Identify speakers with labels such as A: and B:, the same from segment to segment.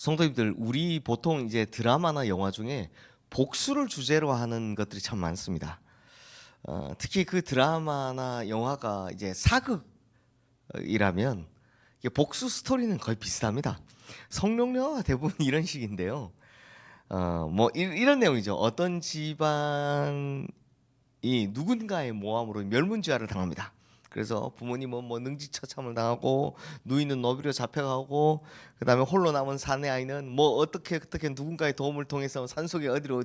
A: 성도님들, 우리 보통 이제 드라마나 영화 중에 복수를 주제로 하는 것들이 참 많습니다. 특히 그 드라마나 영화가 이제 사극이라면 이게 복수 스토리는 거의 비슷합니다. 성룡 영화가 대부분 이런 식인데요. 뭐 이런 내용이죠. 어떤 집안이 누군가의 모함으로 멸문지화를 당합니다. 그래서 부모님은 뭐 능지처참을 당하고 누이는 노비로 잡혀가고 그다음에 홀로 남은 사내 아이는 뭐 어떻게 누군가의 도움을 통해서 산속에 어디로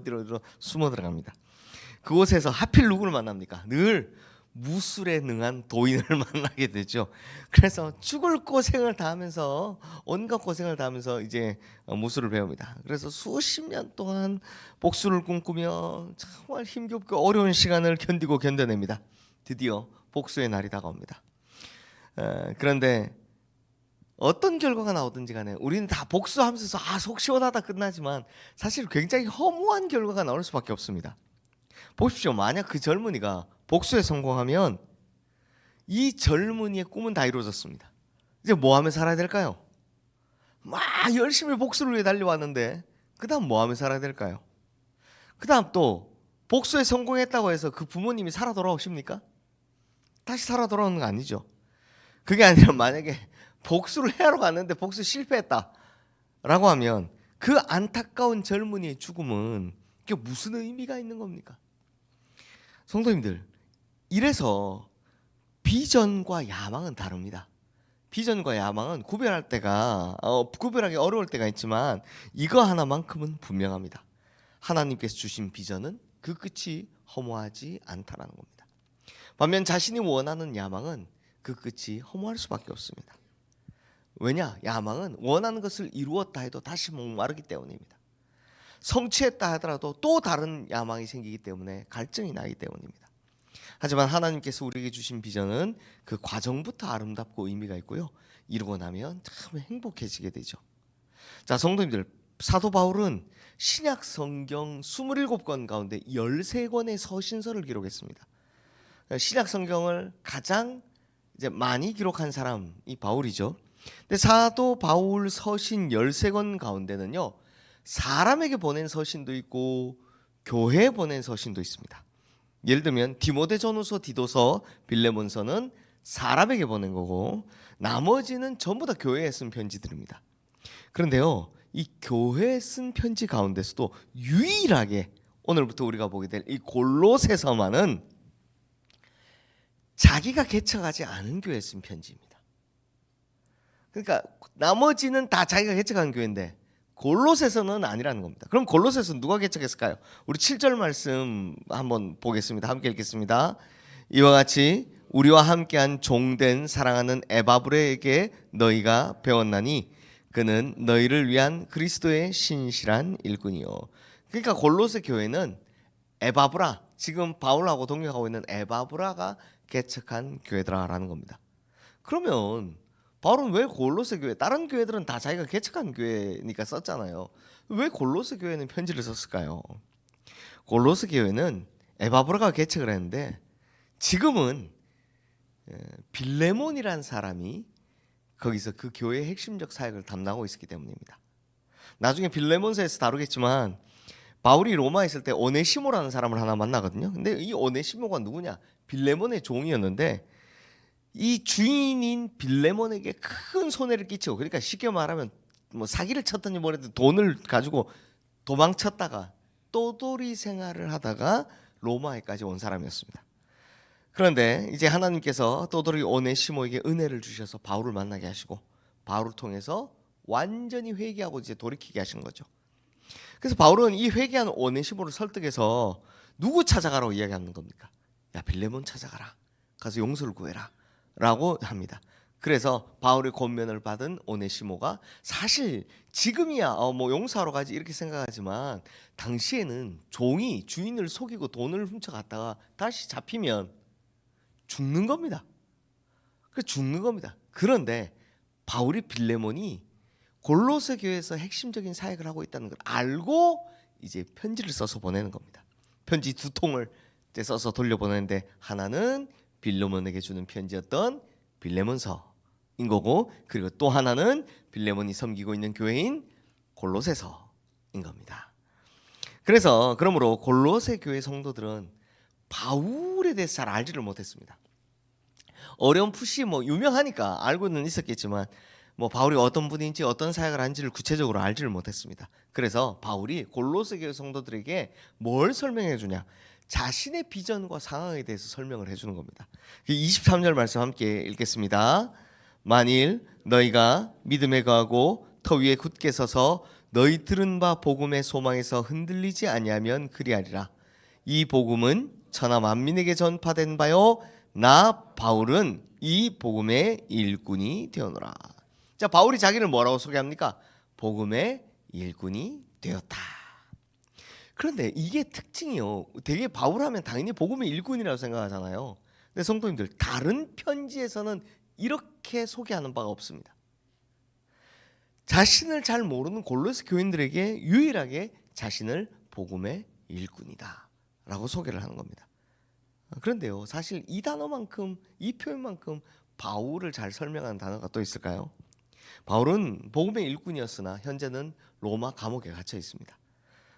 A: 숨어 들어갑니다. 그곳에서 하필 누구를 만납니까? 늘 무술에 능한 도인을 만나게 되죠. 그래서 죽을 고생을 다하면서 온갖 고생을 다하면서 이제 무술을 배웁니다. 그래서 수십 년 동안 복수를 꿈꾸며 정말 힘겹고 어려운 시간을 견뎌냅니다. 드디어 복수의 날이 다가옵니다. 그런데 어떤 결과가 나오든지 간에 우리는 다 복수하면서 속 시원하다 끝나지만 사실 굉장히 허무한 결과가 나올 수밖에 없습니다. 보십시오. 만약 그 젊은이가 복수에 성공하면 이 젊은이의 꿈은 다 이루어졌습니다. 이제 뭐 하며 살아야 될까요? 막 열심히 복수를 위해 달려왔는데 그 다음 뭐 하며 살아야 될까요? 그 다음 또 복수에 성공했다고 해서 그 부모님이 살아 돌아오십니까? 다시 살아 돌아오는 거 아니죠. 그게 아니라 만약에 복수를 하러 갔는데 복수 실패했다 라고 하면 그 안타까운 젊은이의 죽음은 그게 무슨 의미가 있는 겁니까? 성도님들, 이래서 비전과 야망은 다릅니다. 비전과 야망은 구별하기 어려울 때가 있지만 이거 하나만큼은 분명합니다. 하나님께서 주신 비전은 그 끝이 허무하지 않다라는 겁니다. 반면 자신이 원하는 야망은 그 끝이 허무할 수밖에 없습니다. 왜냐? 야망은 원하는 것을 이루었다 해도 다시 목마르기 때문입니다. 성취했다 하더라도 또 다른 야망이 생기기 때문에 갈증이 나기 때문입니다. 하지만 하나님께서 우리에게 주신 비전은 그 과정부터 아름답고 의미가 있고요. 이루고 나면 참 행복해지게 되죠. 자, 성도님들, 사도 바울은 신약 성경 27권 가운데 13권의 서신서를 기록했습니다. 신약 성경을 가장 이제 많이 기록한 사람이 바울이죠. 근데 사도 바울 서신 13권 가운데는요, 사람에게 보낸 서신도 있고 교회에 보낸 서신도 있습니다. 예를 들면 디모데전후서, 디도서, 빌레몬서는 사람에게 보낸 거고 나머지는 전부 다 교회에 쓴 편지들입니다. 그런데요, 이 교회에 쓴 편지 가운데서도 유일하게 오늘부터 우리가 보게 될 이 골로새서만은 자기가 개척하지 않은 교회에 쓴 편지입니다. 그러니까 나머지는 다 자기가 개척한 교회인데 골로새서는 아니라는 겁니다. 그럼 골로새서는 누가 개척했을까요? 우리 7절 말씀 한번 보겠습니다. 함께 읽겠습니다. 이와 같이 우리와 함께한 종된 사랑하는 에바브레에게 너희가 배웠나니 그는 너희를 위한 그리스도의 신실한 일꾼이요. 그러니까 골로새 교회는 에바브라, 지금 바울하고 동역하고 있는 에바브라가 개척한 교회더라라는 겁니다. 그러면 바울은 왜 골로새 교회, 다른 교회들은 다 자기가 개척한 교회니까 썼잖아요. 왜 골로새 교회는 편지를 썼을까요? 골로새 교회는 에바브라가 개척을 했는데 지금은 빌레몬이라는 사람이 거기서 그 교회의 핵심적 사역을 담당하고 있었기 때문입니다. 나중에 빌레몬서에서 다루겠지만 바울이 로마에 있을 때 오네시모라는 사람을 하나 만나거든요. 근데 이 오네시모가 누구냐? 빌레몬의 종이었는데 이 주인인 빌레몬에게 큰 손해를 끼치고, 그러니까 쉽게 말하면 뭐 사기를 쳤든지 뭐래도 돈을 가지고 도망쳤다가 떠돌이 생활을 하다가 로마에까지 온 사람이었습니다. 그런데 이제 하나님께서 떠돌이 오네시모에게 은혜를 주셔서 바울을 만나게 하시고 바울을 통해서 완전히 회개하고 이제 돌이키게 하신 거죠. 그래서 바울은 이 회개한 오네시모를 설득해서 누구 찾아가라고 이야기하는 겁니까? 야, 빌레몬 찾아가라. 가서 용서를 구해라. 라고 합니다. 그래서 바울의 권면을 받은 오네시모가 사실 지금이야 뭐 용서하러 가지 이렇게 생각하지만 당시에는 종이 주인을 속이고 돈을 훔쳐갔다가 다시 잡히면 죽는 겁니다. 죽는 겁니다. 그런데 바울이 빌레몬이 골로새 교회에서 핵심적인 사역을 하고 있다는 걸 알고 이제 편지를 써서 보내는 겁니다. 편지 2통을 써서 돌려보내는데 하나는 빌레몬에게 주는 편지였던 빌레몬서인 거고, 그리고 또 하나는 빌레몬이 섬기고 있는 교회인 골로새서인 겁니다. 그러므로 골로새 교회 성도들은 바울에 대해서 잘 알지를 못했습니다. 어렴풋이 유명하니까 알고는 있었겠지만 바울이 어떤 분인지 어떤 사역을 한지를 구체적으로 알지를 못했습니다. 그래서 바울이 골로새 교회 성도들에게 뭘 설명해 주냐? 자신의 비전과 상황에 대해서 설명을 해주는 겁니다. 23절 말씀 함께 읽겠습니다. 만일 너희가 믿음에 거하고 터 위에 굳게 서서 너희 들은 바 복음의 소망에서 흔들리지 아니하면 그리하리라. 이 복음은 천하 만민에게 전파된 바요 나 바울은 이 복음의 일꾼이 되었노라. 자, 바울이 자기를 뭐라고 소개합니까? 복음의 일꾼이 되었다. 그런데 이게 특징이요. 되게 바울하면 당연히 복음의 일꾼이라고 생각하잖아요. 근데 성도님들, 다른 편지에서는 이렇게 소개하는 바가 없습니다. 자신을 잘 모르는 골로새 교인들에게 유일하게 자신을 복음의 일꾼이다 라고 소개를 하는 겁니다. 그런데요, 사실 이 단어만큼, 이 표현만큼 바울을 잘 설명하는 단어가 또 있을까요? 바울은 복음의 일꾼이었으나 현재는 로마 감옥에 갇혀 있습니다.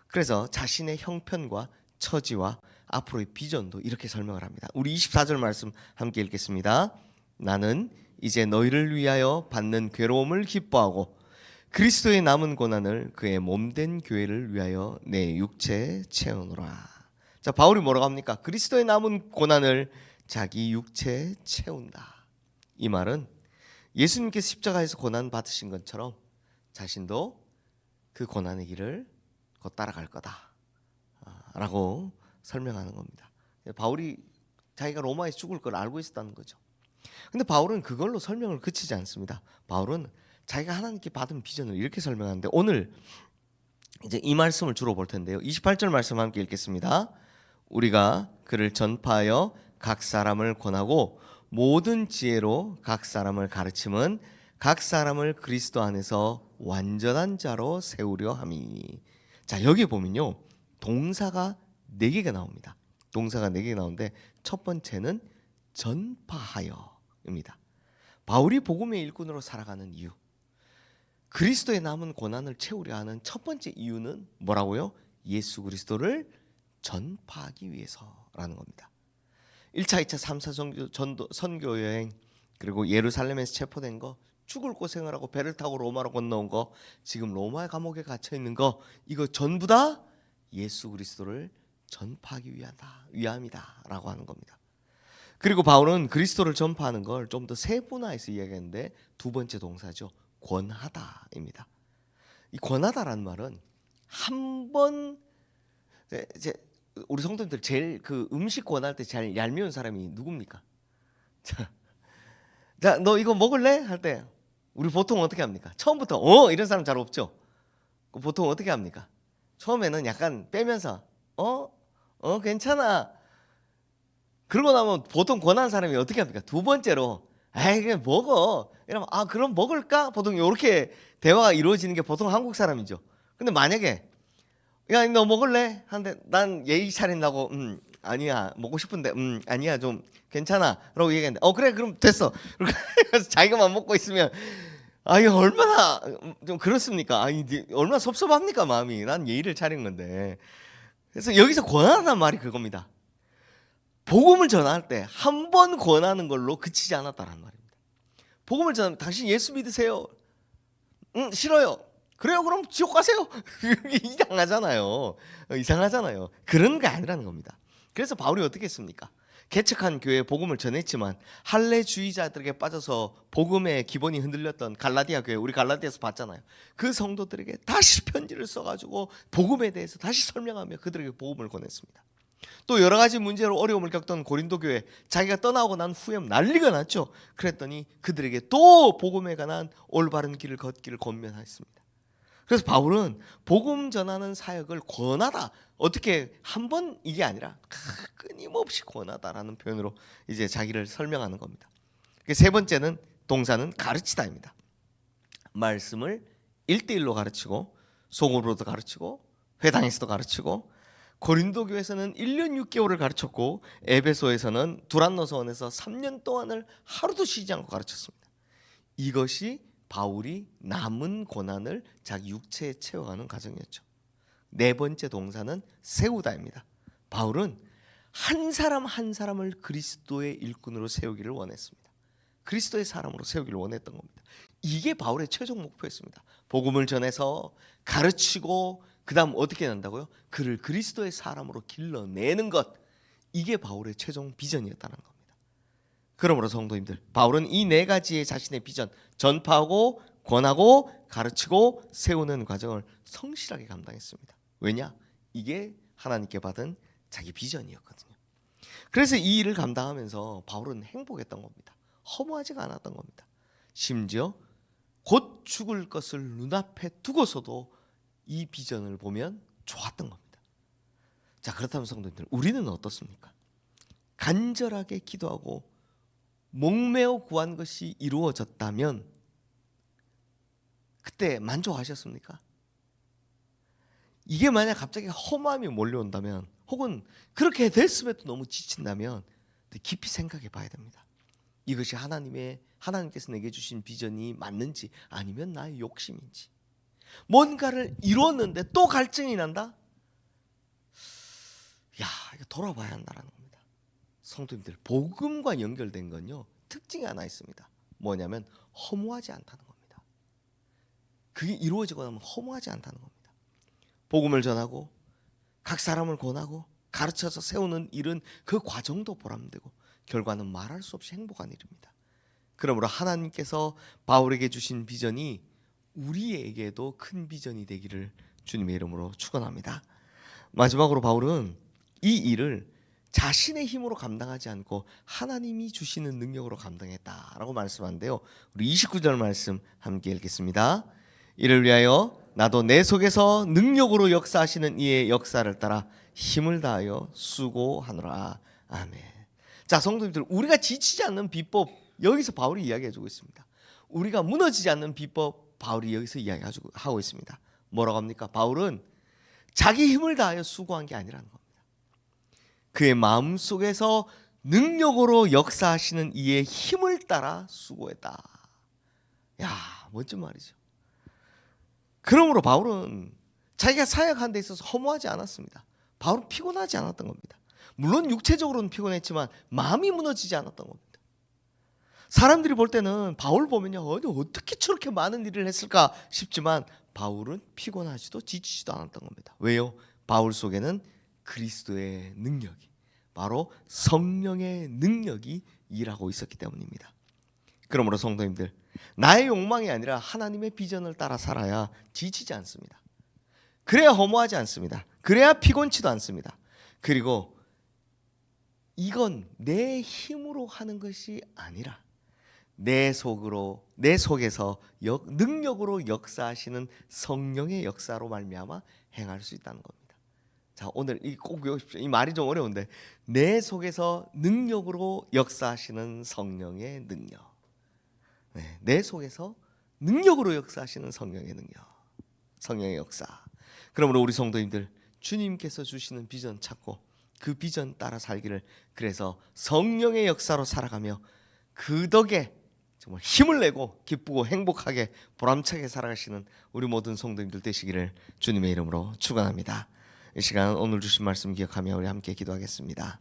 A: 그래서 자신의 형편과 처지와 앞으로의 비전도 이렇게 설명을 합니다. 우리 24절 말씀 함께 읽겠습니다. 나는 이제 너희를 위하여 받는 괴로움을 기뻐하고 그리스도의 남은 고난을 그의 몸된 교회를 위하여 내 육체에 채우노라. 자, 바울이 뭐라고 합니까? 그리스도의 남은 고난을 자기 육체에 채운다. 이 말은 예수님께서 십자가에서 고난 받으신 것처럼 자신도 그 고난의 길을 곧 따라갈 거다 라고 설명하는 겁니다. 바울이 자기가 로마에서 죽을 걸 알고 있었다는 거죠. 근데 바울은 그걸로 설명을 그치지 않습니다. 바울은 자기가 하나님께 받은 비전을 이렇게 설명하는데, 오늘 이제 이 말씀을 주로 볼 텐데요. 28절 말씀 함께 읽겠습니다. 우리가 그를 전파하여 각 사람을 권하고 모든 지혜로 각 사람을 가르침은 각 사람을 그리스도 안에서 완전한 자로 세우려 함이니. 자, 여기 보면요, 동사가 4개가 나옵니다. 동사가 4개가 나오는데 첫 번째는 전파하여입니다. 바울이 복음의 일꾼으로 살아가는 이유, 그리스도의 남은 고난을 채우려 하는 첫 번째 이유는 뭐라고요? 예수 그리스도를 전파하기 위해서라는 겁니다. 1차, 2차, 3차 선교 여행, 그리고 예루살렘에서 체포된 거, 죽을 고생을 하고 배를 타고 로마로 건너온 거, 지금 로마의 감옥에 갇혀 있는 거, 이거 전부 다 예수 그리스도를 전파하기 위함이다라고 하는 겁니다. 그리고 바울은 그리스도를 전파하는 걸 좀 더 세분화해서 이야기하는데 두 번째 동사죠. 권하다입니다. 이 권하다라는 말은 한 번, 이제 우리 성도님들 제일 그 음식 권할 때 제일 얄미운 사람이 누굽니까? 자, 너 이거 먹을래? 할 때 우리 보통 어떻게 합니까? 처음부터 이런 사람 잘 없죠. 보통 어떻게 합니까? 처음에는 약간 빼면서 괜찮아. 그러고 나면 보통 권하는 사람이 어떻게 합니까? 두 번째로 에이 그냥 먹어. 이러면 그럼 먹을까? 보통 이렇게 대화가 이루어지는 게 보통 한국 사람이죠. 근데 만약에 야 너 먹을래? 하는데 난 예의 차린다고 아니야 먹고 싶은데 아니야 좀 괜찮아 라고 얘기했는데 그래 그럼 됐어. 그래서 자기가만 먹고 있으면 이거 얼마나 좀 그렇습니까? 얼마나 섭섭합니까 마음이. 난 예의를 차린 건데. 그래서 여기서 권하는 말이 그겁니다. 복음을 전할 때 한 번 권하는 걸로 그치지 않았다는 말입니다. 복음을 전하면 당신 예수 믿으세요? 싫어요. 그래요? 그럼 지옥 가세요. 이상하잖아요. 그런 게 아니라는 겁니다. 그래서 바울이 어떻게 했습니까? 개척한 교회에 복음을 전했지만 할례주의자들에게 빠져서 복음의 기본이 흔들렸던 갈라디아 교회, 우리 갈라디아에서 봤잖아요. 그 성도들에게 다시 편지를 써가지고 복음에 대해서 다시 설명하며 그들에게 복음을 권했습니다. 또 여러 가지 문제로 어려움을 겪던 고린도 교회, 자기가 떠나고 난 후에 난리가 났죠. 그랬더니 그들에게 또 복음에 관한 올바른 길을 걷기를 권면했습니다. 그래서 바울은 복음 전하는 사역을 권하다, 어떻게 한 번 이게 아니라 끊임없이 권하다라는 표현으로 이제 자기를 설명하는 겁니다. 세 번째는 동사는 가르치다입니다. 말씀을 1대1로 가르치고 속으로도 가르치고 회당에서도 가르치고, 고린도 교회에서는 1년 6개월을 가르쳤고 에베소에서는 두란노서원에서 3년 동안을 하루도 쉬지 않고 가르쳤습니다. 이것이 바울이 남은 고난을 자기 육체에 채워가는 과정이었죠. 네 번째 동사는 세우다입니다. 바울은 한 사람 한 사람을 그리스도의 일꾼으로 세우기를 원했습니다. 그리스도의 사람으로 세우기를 원했던 겁니다. 이게 바울의 최종 목표였습니다. 복음을 전해서 가르치고 그 다음 어떻게 한다고요? 그를 그리스도의 사람으로 길러내는 것, 이게 바울의 최종 비전이었다는 겁니다. 그러므로 성도님들, 바울은 이 네 가지의 자신의 비전, 전파하고 권하고 가르치고 세우는 과정을 성실하게 감당했습니다. 왜냐? 이게 하나님께 받은 자기 비전이었거든요. 그래서 이 일을 감당하면서 바울은 행복했던 겁니다. 허무하지가 않았던 겁니다. 심지어 곧 죽을 것을 눈앞에 두고서도 이 비전을 보면 좋았던 겁니다. 자, 그렇다면 성도님들, 우리는 어떻습니까? 간절하게 기도하고 목매어 구한 것이 이루어졌다면 그때 만족하셨습니까? 이게 만약 갑자기 허무함이 몰려온다면, 혹은 그렇게 됐음에도 너무 지친다면 깊이 생각해 봐야 됩니다. 이것이 하나님께서 내게 주신 비전이 맞는지, 아니면 나의 욕심인지. 뭔가를 이뤘는데 또 갈증이 난다? 야, 이거 돌아봐야 한다는 겁니다. 성도님들, 복음과 연결된 건요, 특징이 하나 있습니다. 뭐냐면 허무하지 않다는 겁니다. 그게 이루어지고 나면 허무하지 않다는 겁니다. 복음을 전하고 각 사람을 권하고 가르쳐서 세우는 일은 그 과정도 보람되고 결과는 말할 수 없이 행복한 일입니다. 그러므로 하나님께서 바울에게 주신 비전이 우리에게도 큰 비전이 되기를 주님의 이름으로 축원합니다. 마지막으로 바울은 이 일을 자신의 힘으로 감당하지 않고 하나님이 주시는 능력으로 감당했다라고 말씀하는데요. 우리 29절 말씀 함께 읽겠습니다. 이를 위하여 나도 내 속에서 능력으로 역사하시는 이의 역사를 따라 힘을 다하여 수고하노라. 아멘. 자, 성도님들, 우리가 지치지 않는 비법, 여기서 바울이 이야기해주고 있습니다. 우리가 무너지지 않는 비법, 바울이 여기서 이야기하고 있습니다. 뭐라고 합니까? 바울은 자기 힘을 다하여 수고한 게 아니라는 겁니다. 그의 마음속에서 능력으로 역사하시는 이의 힘을 따라 수고했다. 야, 멋진 말이죠. 그러므로 바울은 자기가 사역하는 데 있어서 허무하지 않았습니다. 바울은 피곤하지 않았던 겁니다. 물론 육체적으로는 피곤했지만 마음이 무너지지 않았던 겁니다. 사람들이 볼 때는 바울 보면요, 어떻게 저렇게 많은 일을 했을까 싶지만 바울은 피곤하지도 지치지도 않았던 겁니다. 왜요? 바울 속에는 그리스도의 능력이, 바로 성령의 능력이 일하고 있었기 때문입니다. 그러므로 성도님들, 나의 욕망이 아니라 하나님의 비전을 따라 살아야 지치지 않습니다. 그래야 허무하지 않습니다. 그래야 피곤치도 않습니다. 그리고 이건 내 힘으로 하는 것이 아니라 내 속에서 능력으로 역사하시는 성령의 역사로 말미암아 행할 수 있다는 겁니다. 자, 오늘 꼭 외우십시오. 이 말이 좀 어려운데, 내 속에서 능력으로 역사하시는 성령의 능력. 네, 내 속에서 능력으로 역사하시는 성령의 능력, 성령의 역사. 그러므로 우리 성도님들, 주님께서 주시는 비전 찾고 그 비전 따라 살기를, 그래서 성령의 역사로 살아가며 그 덕에 정말 힘을 내고 기쁘고 행복하게 보람차게 살아가시는 우리 모든 성도님들 되시기를 주님의 이름으로 축원합니다. 이 시간 오늘 주신 말씀 기억하며 우리 함께 기도하겠습니다.